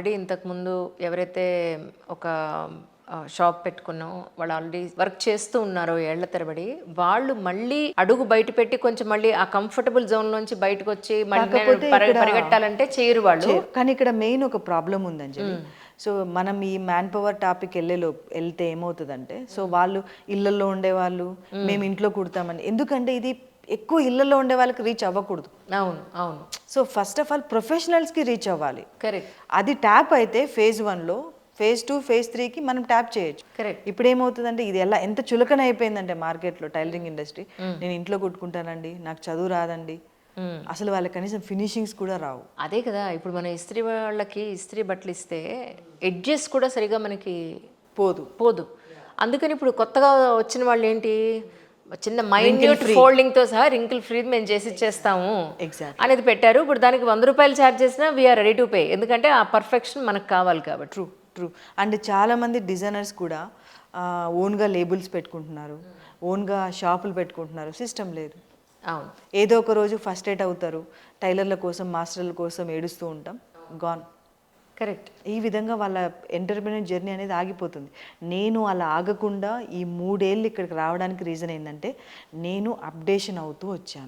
Already ఇంతకుముందు ఎవరైతే ఒక షాప్ పెట్టుకున్నాం వాళ్ళు ఆల్రెడీ వర్క్ చేస్తూ ఉన్నారో ఏళ్ల తరబడి, వాళ్ళు మళ్ళీ అడుగు బయట పెట్టి కొంచెం మళ్ళీ ఆ కంఫర్టబుల్ జోన్ నుంచి బయటకు వచ్చి మళ్ళీ పరిగెట్టాలంటే చేయరు వాళ్ళు. కానీ ఇక్కడ మెయిన్ ఒక ప్రాబ్లం ఉందండి. సో మనం ఈ మ్యాన్ పవర్ టాపిక్ వెళ్తే ఏమవుతుందంటే, సో వాళ్ళు ఇళ్లలో ఉండేవాళ్ళు మేము ఇంట్లో కుడతామని, ఎందుకంటే ఇది ఎక్కువ ఇళ్లలో ఉండే వాళ్ళకి రీచ్ అవ్వకూడదు. అవును అవును. సో ఫస్ట్ ఆఫ్ ఆల్ ప్రొఫెషనల్స్కి రీచ్ అవ్వాలి. కరెక్ట్. అది ట్యాప్ అయితే ఫేజ్ 1లో, ఫేజ్ 2, ఫేజ్ 3కి మనం ట్యాప్ చేయొచ్చు. కరెక్ట్. ఇప్పుడు ఏమవుతుందంటే ఇది ఎంత చులకన అయిపోయిందంటే మార్కెట్లో టైలరింగ్ ఇండస్ట్రీ, నేను ఇంట్లో కుట్టుకుంటానండి, నాకు చదువు రాదండి, అసలు వాళ్ళకి కనీసం ఫినిషింగ్స్ కూడా రావు. అదే కదా, ఇప్పుడు మన ఇస్త్రీ వాళ్ళకి ఇస్త్రీ బట్టలు ఇస్తే ఎడ్జెస్ కూడా సరిగా మనకి పోదు. అందుకని ఇప్పుడు కొత్తగా వచ్చిన వాళ్ళు ఏంటి, చిన్న మైన్యూట్ ఫోల్డింగ్ తో సహా రింకిల్ ఫ్రీ మేము చేసి ఇచ్చేస్తాము అనేది పెట్టారు. ఇప్పుడు దానికి 100 రూపాయలు ఛార్జ్ చేసినా వీఆర్ రెడీ టు పే, ఎందుకంటే ఆ పర్ఫెక్షన్ మనకు కావాలి కాబట్టి. ట్రూ. అండ్ చాలామంది డిజైనర్స్ కూడా ఓన్గా లేబుల్స్ పెట్టుకుంటున్నారు, ఓన్గా షాపులు పెట్టుకుంటున్నారు. సిస్టమ్ లేదు. అవును. ఏదో ఒక రోజు ఫస్ట్రేట్ అవుతారు, టైలర్ల కోసం మాస్టర్ల కోసం ఏడుస్తూ ఉంటాం, గాన్. కరెక్ట్. ఈ విధంగా వాళ్ళ ఎంటర్ప్రెన్యూర్ జర్నీ అనేది ఆగిపోతుంది. నేను అలా ఆగకుండా ఈ 3 ఏళ్ళు ఇక్కడికి రావడానికి రీజన్ ఏంటంటే, నేను అప్డేషన్ అవుతూ వచ్చాను.